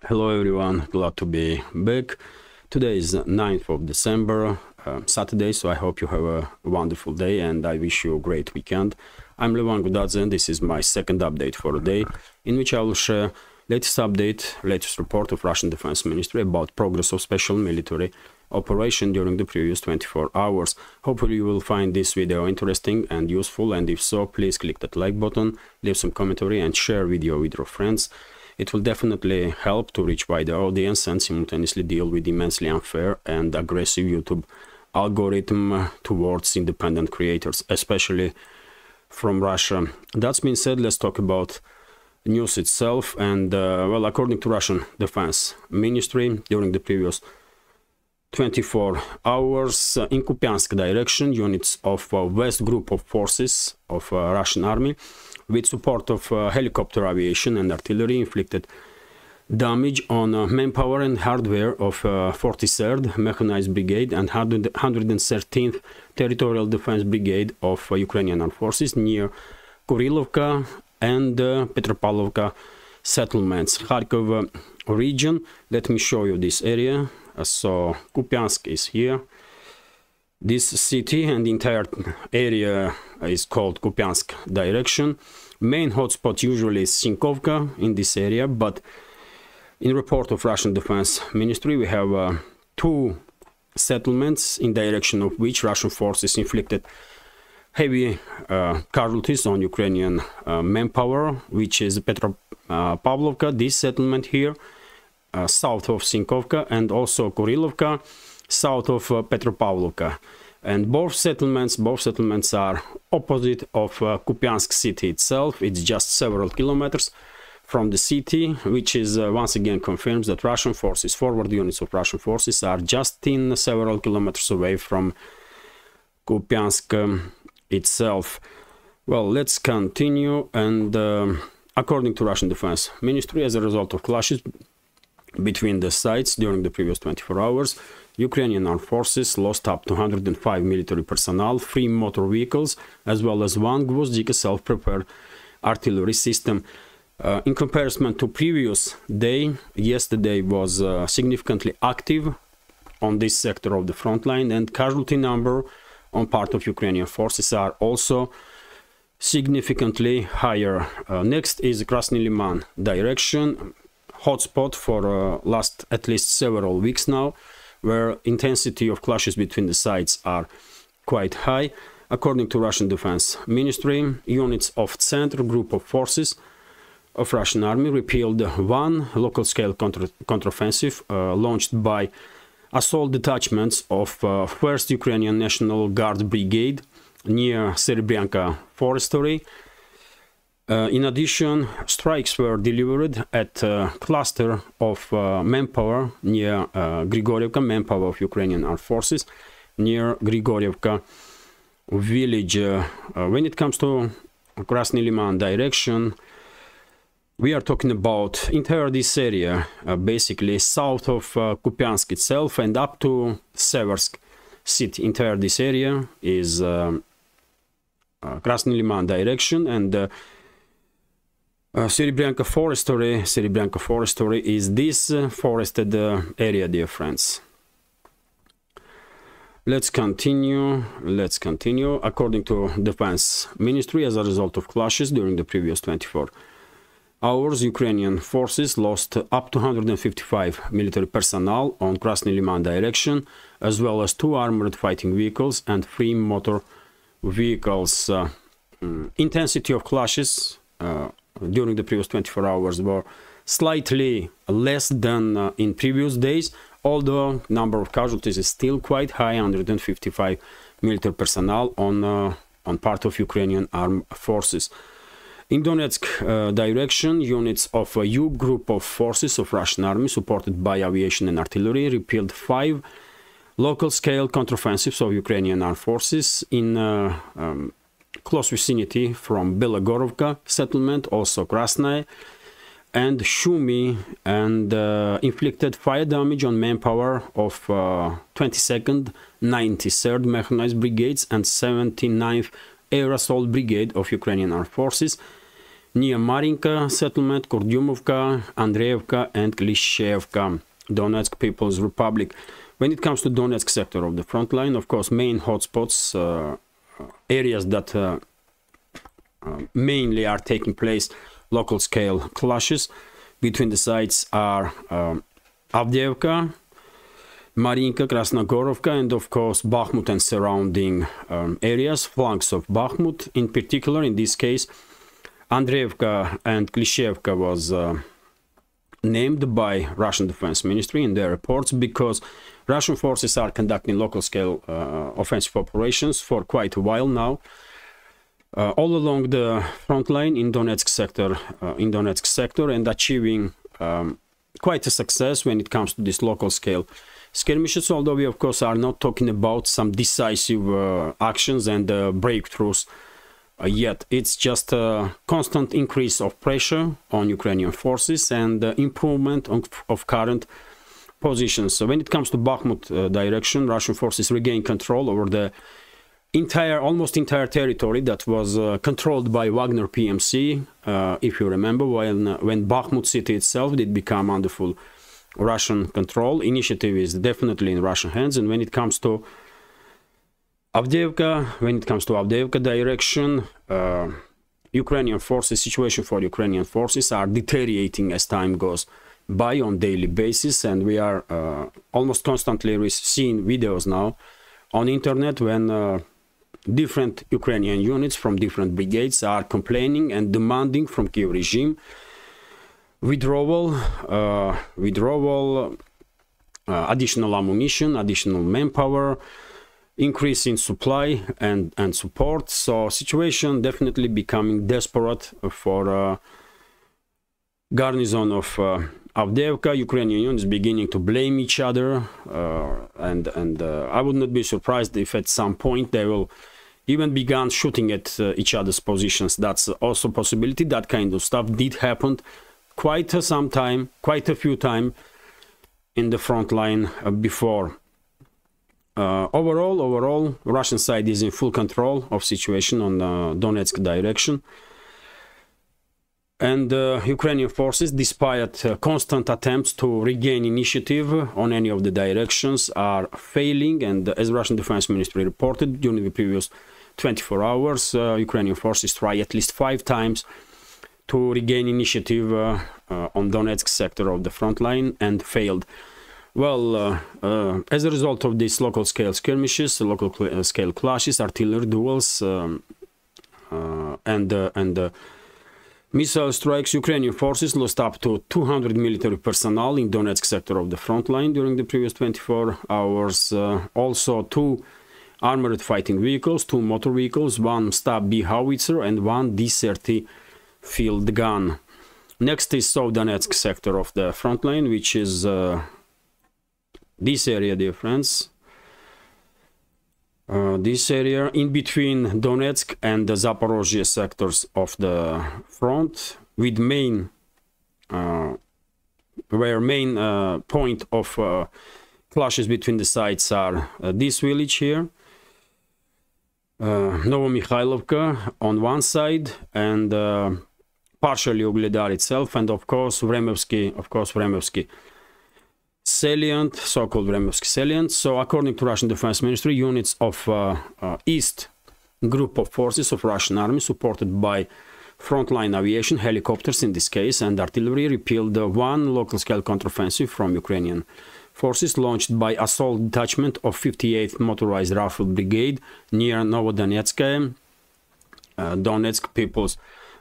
Hello everyone, glad to be back. Today is 9th of December, Saturday, so I hope you have a wonderful day and I wish you a great weekend. I'm Levan Gudadze and this is my second update for the day, in which I will share latest report of Russian Defense Ministry about progress of special military operation during the previous 24 hours. Hopefully you will find this video interesting and useful, and if so, please click that like button, leave some commentary and share video with your friends. It will definitely help to reach wider audience and simultaneously deal with immensely unfair and aggressive YouTube algorithm towards independent creators, especially from Russia. That being said, let's talk about news itself. And well, according to Russian Defense Ministry, during the previous 24 hours, in Kupiansk direction, units of West Group of Forces of Russian Army, with support of helicopter aviation and artillery, inflicted damage on manpower and hardware of 43rd Mechanized Brigade and 113th Territorial Defense Brigade of Ukrainian Armed Forces near Kurilovka and Petropavlovka settlements, Kharkov region. Let me show you this area. So Kupiansk is here. This city and the entire area is called Kupiansk direction. Main hotspot usually is Sinkovka in this area, but in report of Russian Defense Ministry we have two settlements in direction of which Russian forces inflicted heavy casualties on Ukrainian manpower, which is Petropavlovka, this settlement here, south of Sinkovka, and also Kurilovka, south of Petropavlovka. And both settlements are opposite of Kupiansk city itself. It's just several kilometers from the city, which is once again confirms that Russian forces, forward units of Russian forces, are just in several kilometers away from Kupiansk itself. Well, let's continue. And according to Russian Defense Ministry, as a result of clashes between the sides during the previous 24 hours, Ukrainian armed forces lost up to 105 military personnel, 3 motor vehicles, as well as 1 Gvozdika self-prepared artillery system. In comparison to previous day, yesterday was significantly active on this sector of the front line, and casualty number on part of Ukrainian forces are also significantly higher. Next is Krasny Liman direction, hotspot for last at least several weeks now, where intensity of clashes between the sides are quite high. According to Russian Defense Ministry, units of Center Group of Forces of Russian Army repelled one local-scale counteroffensive launched by assault detachments of 1st Ukrainian National Guard Brigade near Serebryanka Forestry. In addition, strikes were delivered at a cluster of manpower near Grigorievka, manpower of Ukrainian Armed Forces, near Grigorievka village. When it comes to Krasny Liman direction, we are talking about entire this area, basically south of Kupiansk itself and up to Seversk city. Entire this area is Krasny Liman direction, and Serebryanka Forestry is this forested area, dear friends. Let's continue. According to Defense Ministry, as a result of clashes during the previous 24 hours, Ukrainian forces lost up to 155 military personnel on Krasny Liman direction, as well as 2 armored fighting vehicles and 3 motor vehicles. Intensity of clashes during the previous 24 hours were slightly less than in previous days, although number of casualties is still quite high, 155 military personnel on part of Ukrainian armed forces. In Donetsk direction, units of a U group of forces of Russian army, supported by aviation and artillery, repelled 5 local-scale counteroffensives of Ukrainian armed forces in close vicinity from Belogorovka settlement, also Krasnaya and Shumi, and inflicted fire damage on manpower of 22nd, 93rd Mechanized Brigades and 79th Air Assault Brigade of Ukrainian Armed Forces, near Marinka settlement, Kurdyumovka, Andreevka, and Klishchevka, Donetsk People's Republic. When it comes to Donetsk sector of the front line, of course, main hotspots, areas that mainly are taking place local scale clashes between the sides are Avdiivka, Marinka, Krasnogorovka, and of course Bakhmut and surrounding areas, flanks of Bakhmut. In particular, in this case, Andreevka and Klishchevka was named by Russian Defense Ministry in their reports because Russian forces are conducting local scale offensive operations for quite a while now, all along the front line in Donetsk sector, and achieving quite a success when it comes to this local scale skirmishes, although we of course are not talking about some decisive actions and breakthroughs yet. It's just a constant increase of pressure on Ukrainian forces and improvement of current positions. So when it comes to Bakhmut direction, Russian forces regain control over the almost entire territory that was controlled by Wagner PMC. If you remember, when Bakhmut city itself did become under full Russian control, initiative is definitely in Russian hands. And when it comes to Avdiivka, direction, Ukrainian forces, situation for Ukrainian forces are deteriorating as time goes by on daily basis, and we are almost constantly seeing videos now on internet when different Ukrainian units from different brigades are complaining and demanding from Kyiv regime withdrawal, additional ammunition, additional manpower, increase in supply and support. So situation definitely becoming desperate for garrison of Avdiivka. Ukrainian units beginning to blame each other, and I would not be surprised if at some point they will even began shooting at each other's positions. That's also a possibility. That kind of stuff did happen quite a few times in the front line before. Overall, Russian side is in full control of situation on Donetsk direction. And Ukrainian forces, despite constant attempts to regain initiative on any of the directions, are failing. And as Russian Defense Ministry reported during the previous 24 hours, Ukrainian forces try at least 5 times to regain initiative on Donetsk sector of the front line and failed. Well, as a result of these local scale skirmishes, local scale clashes, artillery duels, and missile strikes, Ukrainian forces lost up to 200 military personnel in Donetsk sector of the front line during the previous 24 hours. Also 2 armored fighting vehicles, 2 motor vehicles, 1 Stab B howitzer and 1 D-30 field gun. Next is South Donetsk sector of the front line, which is this area, dear friends. This area in between Donetsk and the Zaporozhye sectors of the front, with main point of clashes between the sides are this village here, Novomikhailivka on one side, and partially Ugledar itself, and of course Vremevsky salient, so-called Vremevsky salient. So according to Russian Defense Ministry, units of East group of forces of Russian army, supported by frontline aviation, helicopters in this case, and artillery, repelled 1 local-scale counteroffensive from Ukrainian forces launched by assault detachment of 58th Motorized Rifle Brigade near Novodonetskaya, Donetsk People's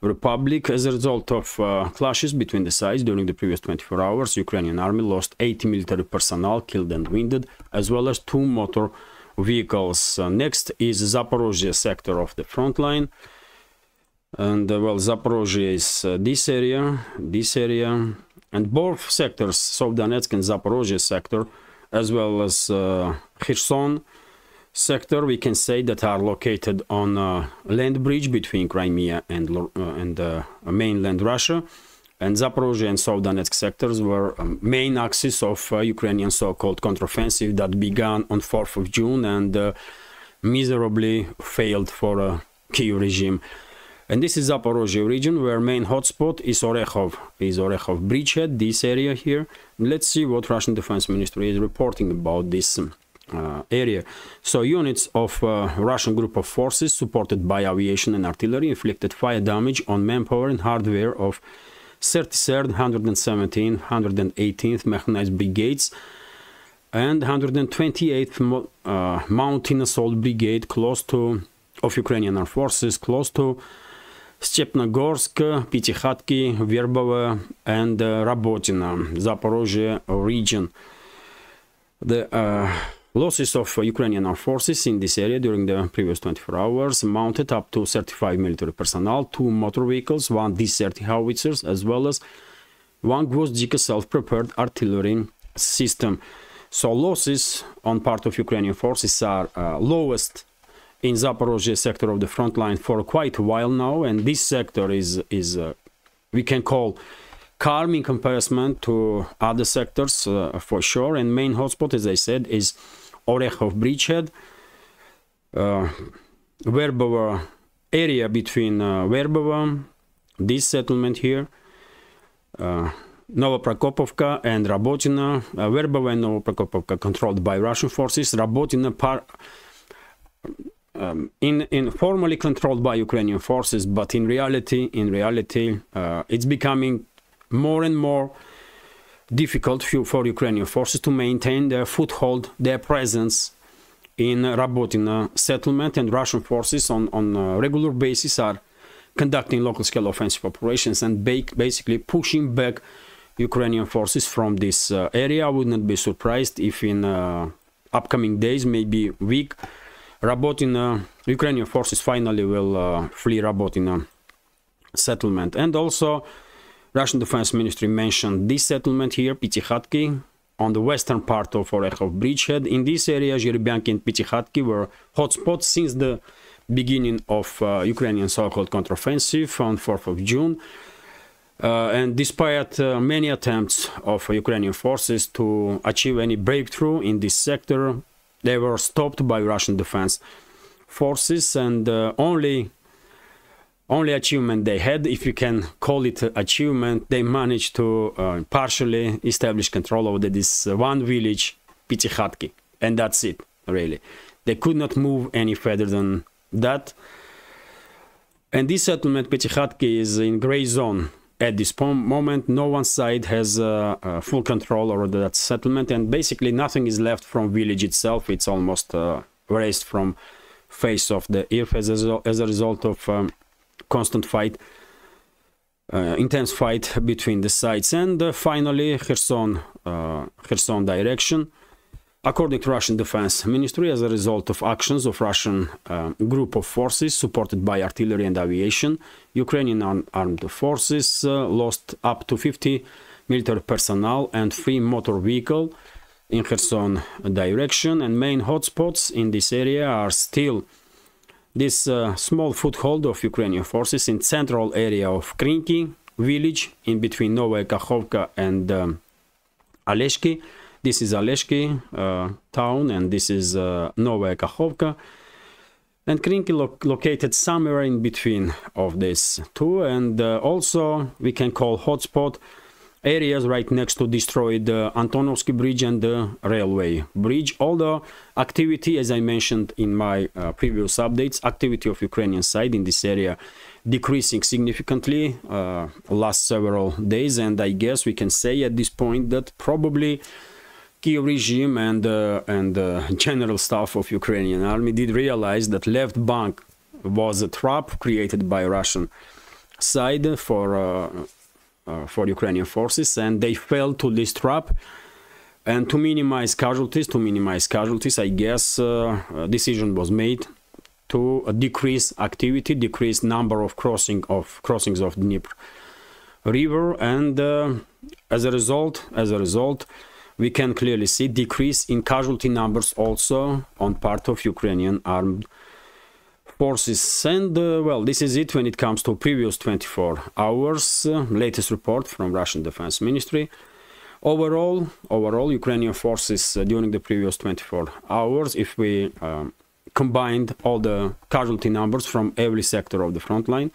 Republic. As a result of clashes between the sides during the previous 24 hours, Ukrainian army lost 80 military personnel killed and wounded, as well as 2 motor vehicles. Next is Zaporozhye sector of the front line. And well, Zaporozhye is this area, and both sectors, South Donetsk and Zaporozhye sector, as well as Kherson sector, we can say, that are located on a land bridge between Crimea and mainland Russia. And Zaporozhye and South Donetsk sectors were main axis of Ukrainian so-called counteroffensive that began on 4th of June and miserably failed for Kyiv regime. And this is Zaporozhye region, where main hotspot is Orekhov bridgehead, this area here. Let's see what Russian Defense Ministry is reporting about this area. So units of Russian group of forces supported by aviation and artillery inflicted fire damage on manpower and hardware of 33rd, 117th, 118th Mechanized Brigades and 128th Mountain Assault Brigade of Ukrainian Armed Forces close to Stepnogorsk, Pitikhatki, Verbovo and Rabotina, Zaporozhye region. The losses of Ukrainian armed forces in this area during the previous 24 hours amounted up to 35 military personnel, 2 motor vehicles, 1 D-30 howitzers, as well as 1 Gvozdika self-prepared artillery system. So losses on part of Ukrainian forces are lowest in Zaporozhye sector of the front line for quite a while now, and this sector is we can call calm in comparison to other sectors for sure. And main hotspot, as I said, is Orekhov bridgehead, Verbovo area between Verbovo, this settlement here, Novoprokopovka and Rabotina. Verbovo and Novoprokopovka controlled by Russian forces. Rabotina formally controlled by Ukrainian forces, but in reality, it's becoming more and more difficult for Ukrainian forces to maintain their foothold, their presence in Rabotina settlement, and Russian forces on a regular basis are conducting local-scale offensive operations and basically pushing back Ukrainian forces from this area. I would not be surprised if in upcoming days, maybe week, Ukrainian forces finally will flee Rabotina settlement. And also Russian Defense Ministry mentioned this settlement here, Pitikhatki, on the western part of Orekhov bridgehead. In this area, Zhiribyanki and Pitikhatki were hotspots since the beginning of Ukrainian so-called counteroffensive on 4th of June. And despite many attempts of Ukrainian forces to achieve any breakthrough in this sector, they were stopped by Russian defense forces, and only achievement they had, if you can call it achievement, they managed to partially establish control over this one village, Pitikhatki, and that's it, really. They could not move any further than that. And this settlement, Pitikhatki, is in gray zone at this moment. No one side has full control over that settlement, and basically nothing is left from village itself. It's almost erased from face of the earth as a result of constant fight, intense fight between the sides. And finally, Kherson direction. According to Russian Defense Ministry, as a result of actions of Russian group of forces supported by artillery and aviation, Ukrainian armed forces lost up to 50 military personnel and 3 motor vehicles in Kherson direction. And main hotspots in this area are still this small foothold of Ukrainian forces in central area of Krinky village in between Novaya Kakhovka and Aleshki. This is Aleshki town, and this is Novaya Kakhovka. And Krinky located somewhere in between of these two. And also we can call hotspot areas right next to destroyed Antonovsky bridge and the railway bridge. Although activity, as I mentioned in my previous updates, activity of Ukrainian side in this area decreasing significantly last several days. And I guess we can say at this point that probably Kiev regime and general staff of Ukrainian army did realize that left bank was a trap created by Russian side for Ukrainian forces, and they fell to this trap. And to minimize casualties, I guess decision was made to decrease activity, decrease number of crossings of Dnieper river, and as a result, we can clearly see decrease in casualty numbers also on part of Ukrainian armed forces. And well, this is it when it comes to previous 24 hours. Latest report from Russian Defense Ministry. Overall, Ukrainian forces during the previous 24 hours, if we combined all the casualty numbers from every sector of the front line,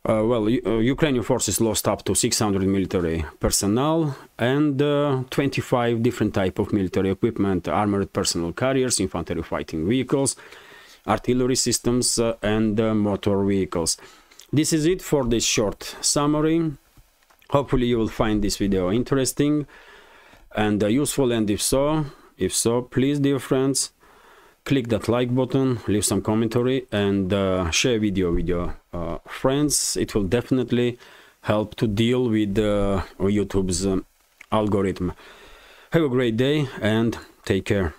Ukrainian forces lost up to 600 military personnel and 25 different type of military equipment, armored personnel carriers, infantry fighting vehicles, artillery systems, and motor vehicles. This is it for this short summary. Hopefully you will find this video interesting and useful, and if so, please, dear friends, click that like button, leave some commentary, and share video with your friends. It will definitely help to deal with YouTube's algorithm. Have a great day and take care.